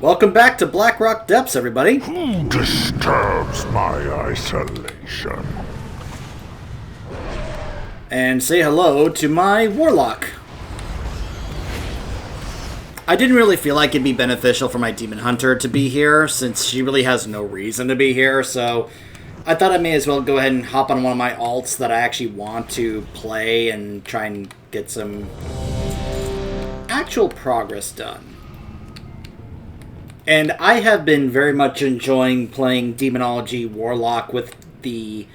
Welcome back to Blackrock Depths, everybody. Who disturbs my isolation? And say hello to my Warlock. I didn't really feel like it'd be beneficial for my Demon Hunter to be here, since she really has no reason to be here, so I thought I may as well go ahead and hop on one of my alts that I actually want to play and try and get some actual progress done. And I have been very much enjoying playing Demonology Warlock with the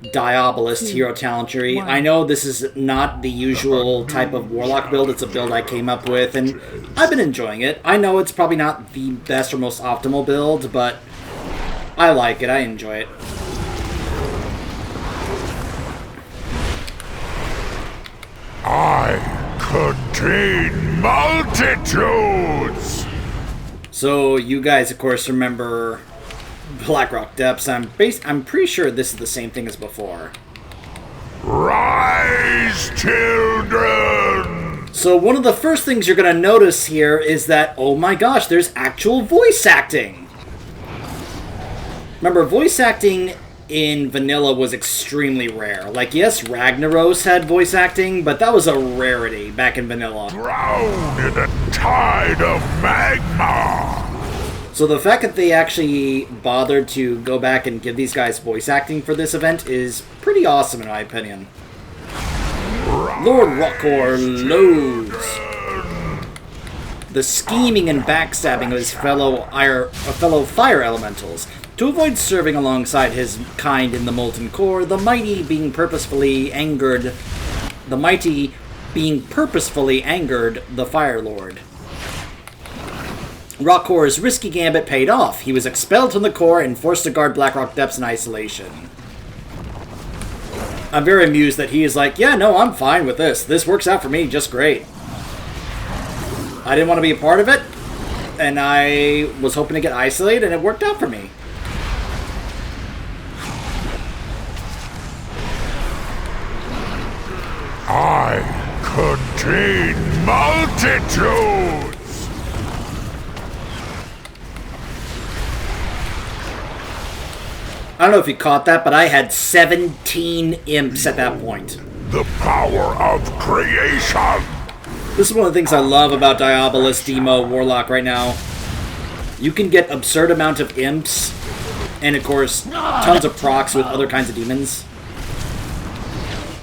Diabolist hero talent tree. I know this is not the usual type of Warlock build, it's a build I came up with, and I've been enjoying it. I know it's probably not the best or most optimal build, but I like it, I enjoy it. I contain multitudes! So, you guys, of course, remember Blackrock Depths. I'm pretty sure this is the same thing as before. Rise, children! So, one of the first things you're going to notice here is that, oh my gosh, there's actual voice acting! Remember, voice acting in vanilla was extremely rare. Like, yes, Ragnaros had voice acting, but that was a rarity back in vanilla. Drown in a tide of magma! So the fact that they actually bothered to go back and give these guys voice acting for this event is pretty awesome in my opinion. Lord Rockor loads the scheming and backstabbing of his fellow fire elementals. To avoid serving alongside his kind in the Molten Core, the mighty being purposefully angered the Fire Lord. Rockor's risky gambit paid off. He was expelled from the core and forced to guard Blackrock Depths in isolation. I'm very amused that he is like, yeah, no, I'm fine with this. This works out for me just great. I didn't want to be a part of it, and I was hoping to get isolated, and it worked out for me. I contain multitudes! I don't know if you caught that, but I had 17 imps at that point. The power of creation! This is one of the things I love about Diabolist, Demo, Warlock right now. You can get absurd amount of imps, and of course, tons of procs with other kinds of demons.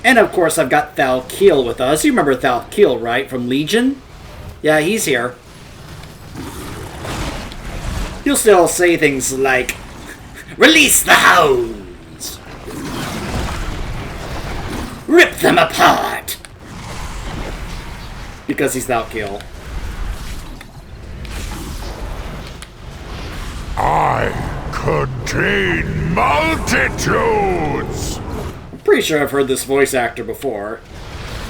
And of course, I've got Thalkiel with us. You remember Thalkiel, right? From Legion? Yeah, he's here. He'll still say things like, release the hounds! Rip them apart! Because he's Thalkiel. I contain multitudes! Pretty sure I've heard this voice actor before.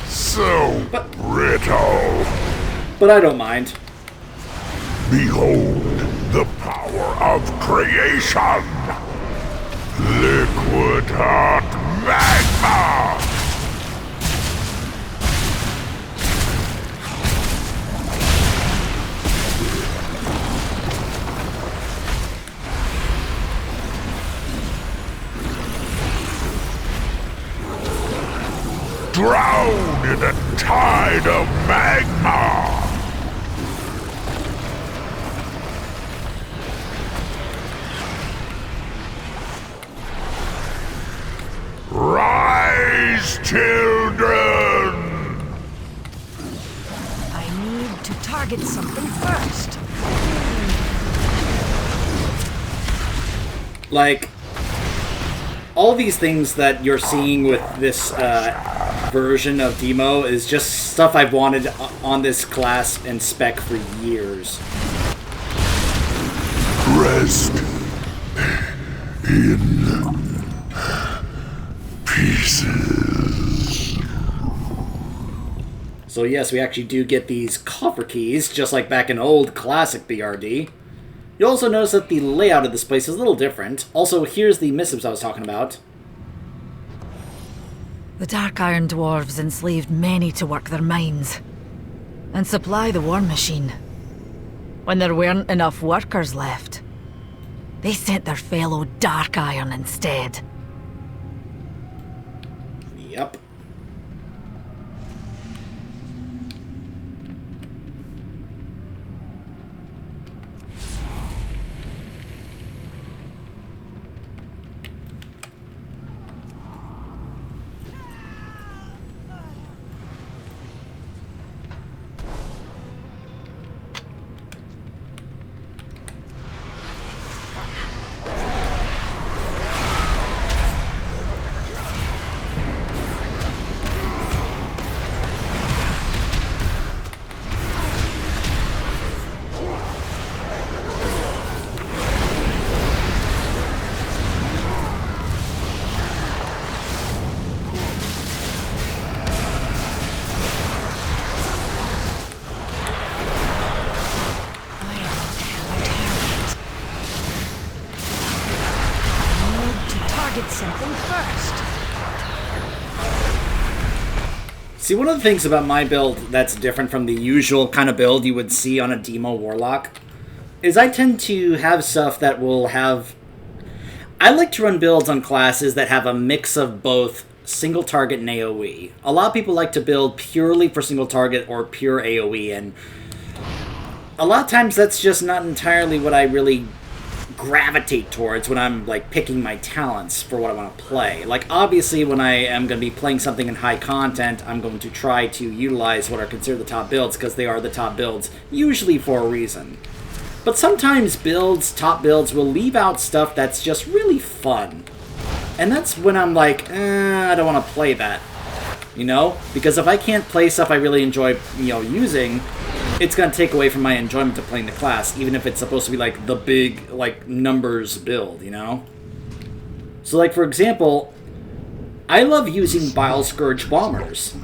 So brittle. But I don't mind. Behold the power of creation! Liquid hot magma! Drown in a tide of magma! Rise, children! I need to target something first. Like, all these things that you're seeing with this version of Demo is just stuff I've wanted on this class and spec for years. Rest in pieces. So yes, we actually do get these coffer keys, just like back in old classic BRD. You'll also notice that the layout of this place is a little different. Also, here's the missives I was talking about. The Dark Iron Dwarves enslaved many to work their mines and supply the war machine. when there weren't enough workers left. They sent their fellow Dark Iron instead. Yep. Target something first. See, one of the things about my build that's different from the usual kind of build you would see on a Demo Warlock is I tend to have stuff that will have... I like to run builds on classes that have a mix of both single target and AoE. A lot of people like to build purely for single target or pure AoE, and a lot of times that's just not entirely what I really gravitate towards when I'm like picking my talents for what I want to play. Like, obviously when I am going to be playing something in high content, I'm going to try to utilize what are considered the top builds, because they are the top builds, usually for a reason. But sometimes top builds will leave out stuff that's just really fun. And that's when I'm like, I don't want to play that. You know? Because if I can't play stuff I really enjoy, using, it's going to take away from my enjoyment of playing the class, even if it's supposed to be, like, the big, like, numbers build, you know? So, like, for example, I love using Bile Scourge Bombers.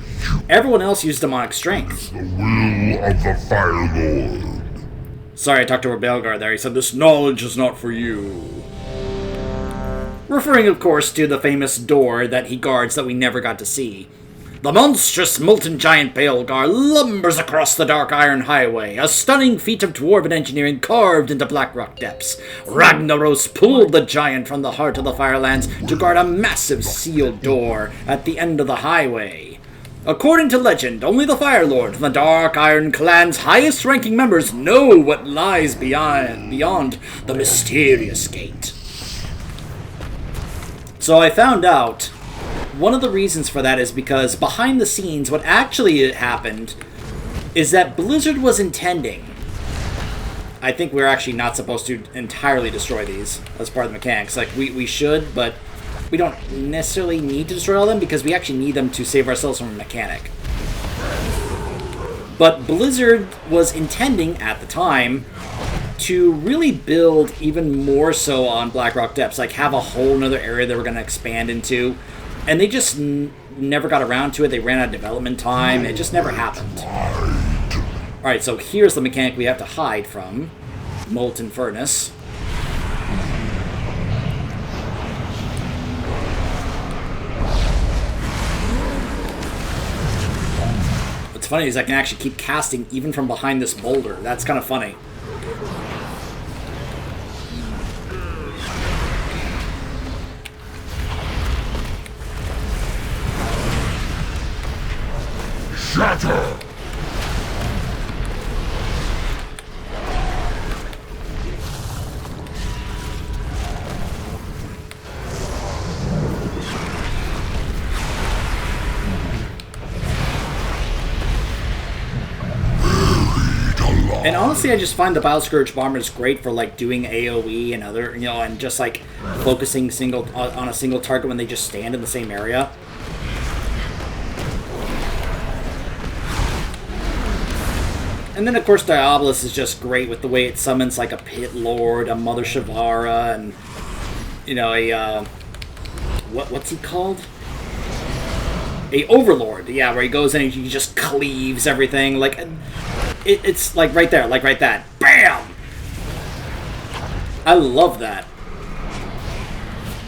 Everyone else uses Demonic Strength. The will of the Fire Lord. Sorry, I talked to Rebelgar there. He said, "This knowledge is not for you." Referring, of course, to the famous door that he guards that we never got to see. The monstrous molten giant Baelgar lumbers across the Dark Iron Highway, a stunning feat of dwarven engineering carved into Blackrock depths. Ragnaros pulled the giant from the heart of the Firelands to guard a massive sealed door at the end of the highway. According to legend, only the Fire Lord and the Dark Iron clan's highest-ranking members know what lies beyond the mysterious gate. So I found out one of the reasons for that is because behind the scenes, what actually happened is that Blizzard was intending... I think we're actually not supposed to entirely destroy these as part of the mechanics. Like, we should, but we don't necessarily need to destroy all of them because we actually need them to save ourselves from a mechanic. But Blizzard was intending, at the time, to really build even more so on Blackrock Depths. Like, have a whole nother area they were going to expand into. And they just never got around to it. They ran out of development time. It just never happened. Alright, so here's the mechanic we have to hide from. Molten Furnace. What's funny is I can actually keep casting even from behind this boulder. That's kind of funny. Shatter! And honestly, I just find the Bile Scourge Bombers great for, like, doing AoE and other, and just, like, focusing on a single target when they just stand in the same area. And then, of course, Diabolus is just great with the way it summons, like, a Pit Lord, a Mother Shavara, and, what's he called? A Overlord, yeah, where he goes in and he just cleaves everything. Like, it's, like, right there, like, right that. BAM! I love that.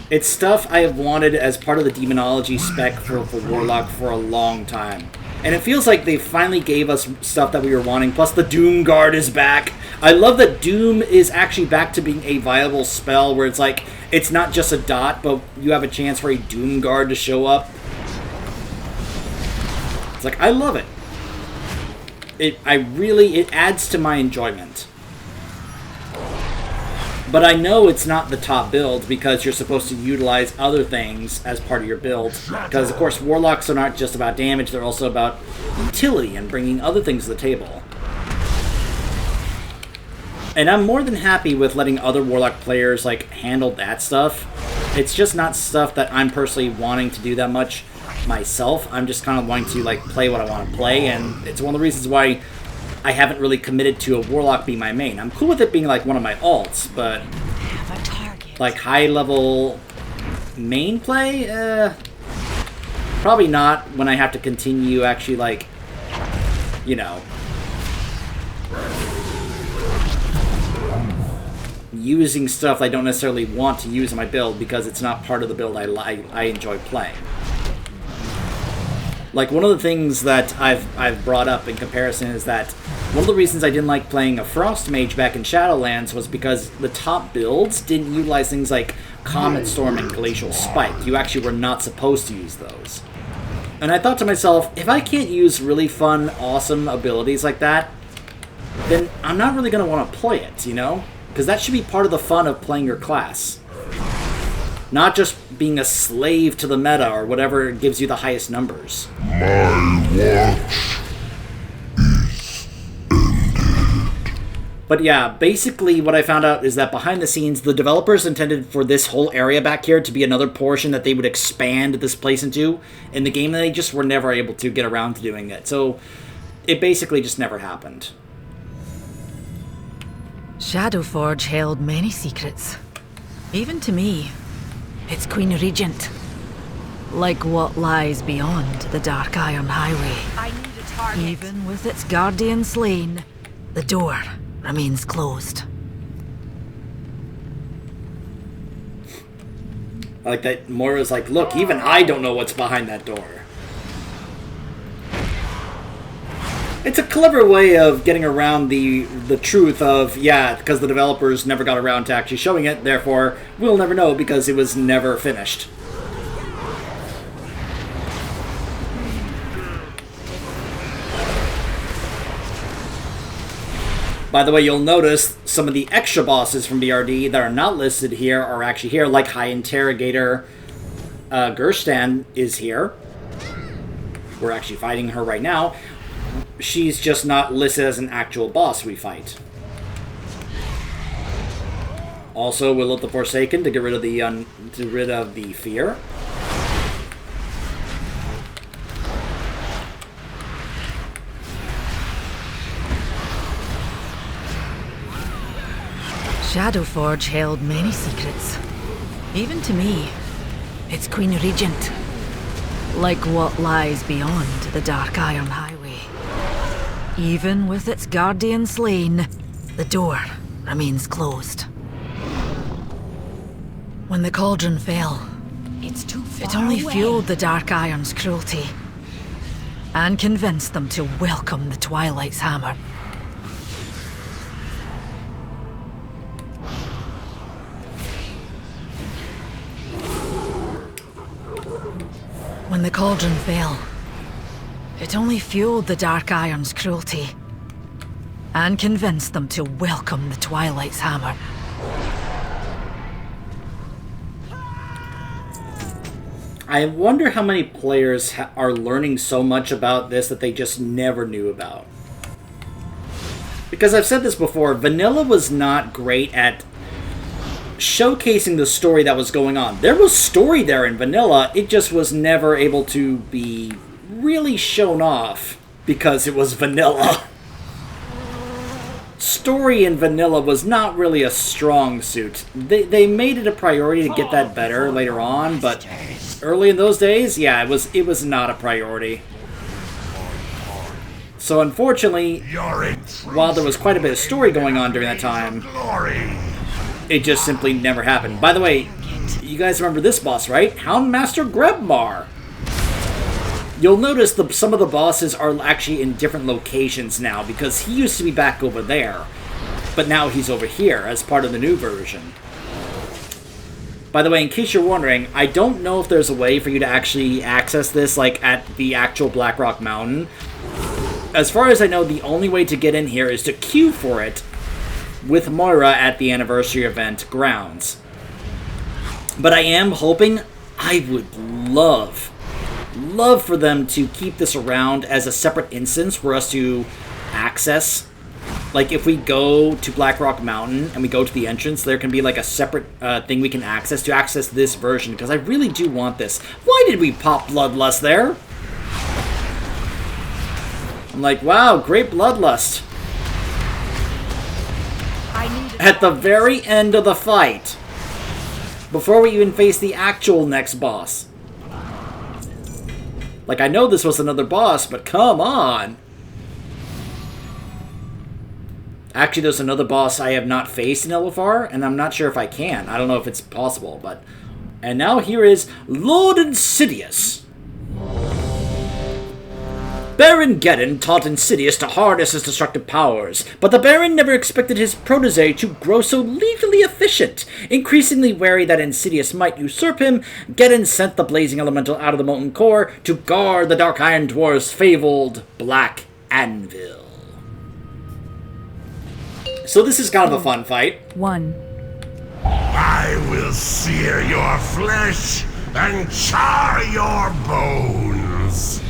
It's stuff I have wanted as part of the Demonology spec for Warlock for a long time. And it feels like they finally gave us stuff that we were wanting. Plus, the Doom Guard is back. I love that Doom is actually back to being a viable spell where it's like, it's not just a dot, but you have a chance for a Doom Guard to show up. It's like, I love it. It adds to my enjoyment. But I know it's not the top build because you're supposed to utilize other things as part of your build. Because, of course, Warlocks are not just about damage, they're also about utility and bringing other things to the table. And I'm more than happy with letting other Warlock players, like, handle that stuff. It's just not stuff that I'm personally wanting to do that much myself. I'm just kind of wanting to, like, play what I want to play, and it's one of the reasons why I haven't really committed to a Warlock being my main. I'm cool with it being like one of my alts, but like high-level main play? Probably not when I have to continue actually, like, you know, using stuff I don't necessarily want to use in my build because it's not part of the build I enjoy playing. Like, one of the things that I've brought up in comparison is that one of the reasons I didn't like playing a Frost Mage back in Shadowlands was because the top builds didn't utilize things like Comet Storm and Glacial Spike. You actually were not supposed to use those. And I thought to myself, if I can't use really fun, awesome abilities like that, then I'm not really going to want to play it, you know? Because that should be part of the fun of playing your class. Not just being a slave to the meta or whatever gives you the highest numbers. My watch. But yeah, basically what I found out is that behind the scenes, the developers intended for this whole area back here to be another portion that they would expand this place into in the game, and they just were never able to get around to doing it. So it basically just never happened. Shadowforge held many secrets. Even to me, its Queen Regent. Like what lies beyond the Dark Iron Highway. I need a target. Even with its guardian slain, the door remains closed. I like that Moira's like, look, even I don't know what's behind that door. It's a clever way of getting around the truth of, yeah, because the developers never got around to actually showing it, therefore we'll never know because it was never finished. By the way, you'll notice some of the extra bosses from BRD that are not listed here are actually here, like High Interrogator Gerstan is here. We're actually fighting her right now. She's just not listed as an actual boss we fight. Also, Will of the Forsaken to get rid of the fear. Shadowforge held many secrets. Even to me, its Queen Regent. Like what lies beyond the Dark Iron Highway. Even with its guardian slain, the door remains closed. When the cauldron fell, It's too far it only away. fueled the Dark Iron's cruelty and convinced them to welcome the Twilight's hammer. When the cauldron fell, it only fueled the Dark Iron's cruelty and convinced them to welcome the Twilight's hammer. I wonder how many players are learning so much about this that they just never knew about. Because I've said this before, vanilla was not great at showcasing the story that was going on. There was story there in vanilla, it just was never able to be really shown off because it was vanilla. Story in vanilla was not really a strong suit. They made it a priority to get that better later on, but early in those days, yeah, it was not a priority. So unfortunately, while there was quite a bit of story going on during that time, it just simply never happened. By the way, you guys remember this boss, right? Houndmaster Grebmar. You'll notice some of the bosses are actually in different locations now, because he used to be back over there. But now he's over here as part of the new version. By the way, in case you're wondering, I don't know if there's a way for you to actually access this, like, at the actual Blackrock Mountain. As far as I know, the only way to get in here is to queue for it with Moira at the anniversary event grounds. But I am hoping, I would love for them to keep this around as a separate instance for us to access. Like, if we go to Blackrock Mountain and we go to the entrance, there can be, like, a separate thing we can access to access this version, because I really do want this. Why did we pop Bloodlust there? I'm like, wow, great Bloodlust. At the very end of the fight, before we even face the actual next boss. Like, I know this was another boss, but come on! Actually, there's another boss I have not faced in LFR, and I'm not sure if I can. I don't know if it's possible, but... And now here is Lord Insidious. Baron Geddon taught Insidious to harness his destructive powers, but the Baron never expected his protege to grow so lethally efficient. Increasingly wary that Insidious might usurp him, Geddon sent the blazing elemental out of the molten core to guard the Dark Iron Dwarf's fabled Black Anvil. So this is kind of a fun fight. 1. I will sear your flesh and char your bones.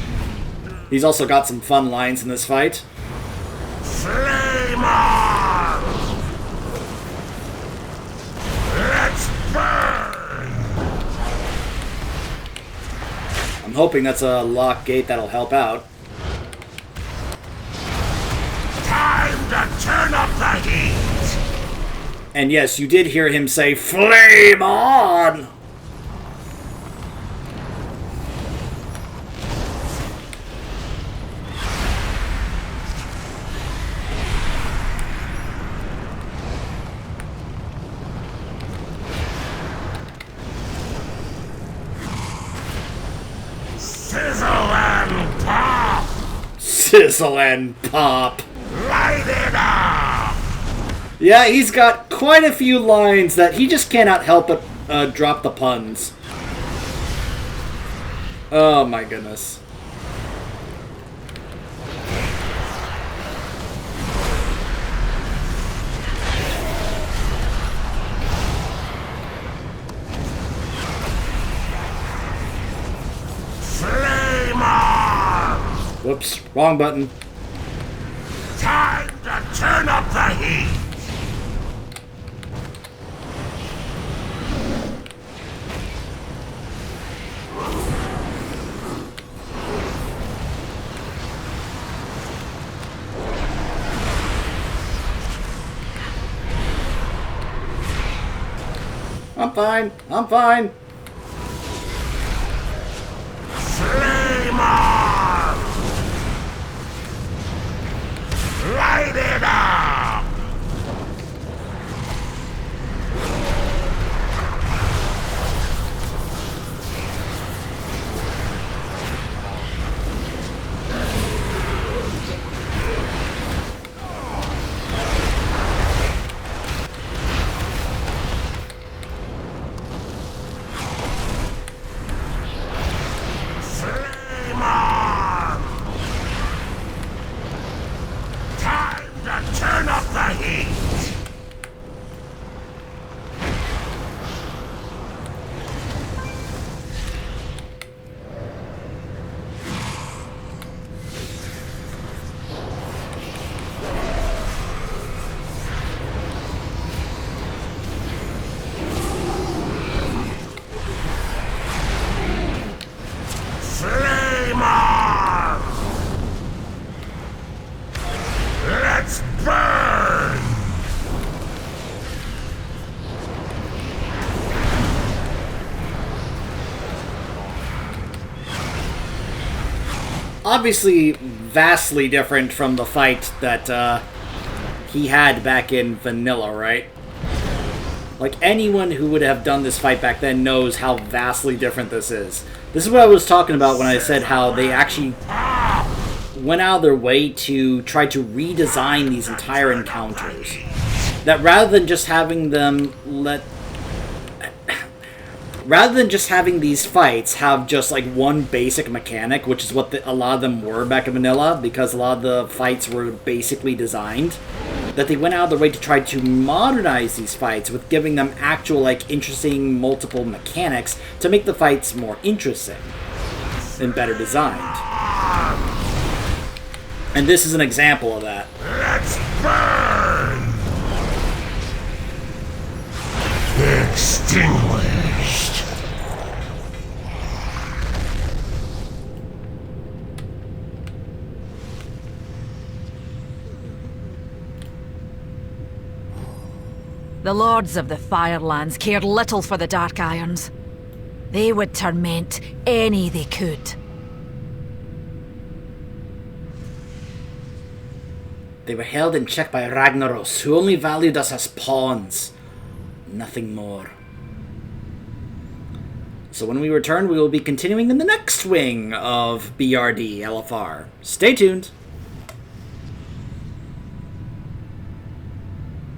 He's also got some fun lines in this fight. Flame on! Let's burn! I'm hoping that's a lock gate that'll help out. Time to turn up the heat! And yes, you did hear him say, "Flame on!" Sizzle and pop! Sizzle and pop. Light it up! Yeah, he's got quite a few lines that he just cannot help but drop the puns. Oh my goodness. Flame on! Whoops, wrong button. Time to turn up the heat! I'm fine, I'm fine. Flame on! Light it up! Flame on! Time to turn up the heat! Flame on! Let's burn! Obviously, vastly different from the fight that he had back in Vanilla, right? Like, anyone who would have done this fight back then knows how vastly different this is. This is what I was talking about when I said how they actually went out of their way to try to redesign these entire encounters. that rather than just having these fights have just like one basic mechanic, which is what a lot of them were back in vanilla, because a lot of the fights were basically designed, that they went out of their way to try to modernize these fights with giving them actual, like, interesting multiple mechanics to make the fights more interesting and better designed. And this is an example of that. Let's burn! Extinguished. The lords of the Firelands cared little for the Dark Irons. They would torment any they could. They were held in check by Ragnaros, who only valued us as pawns. Nothing more. So when we return, we will be continuing in the next wing of BRD LFR. Stay tuned!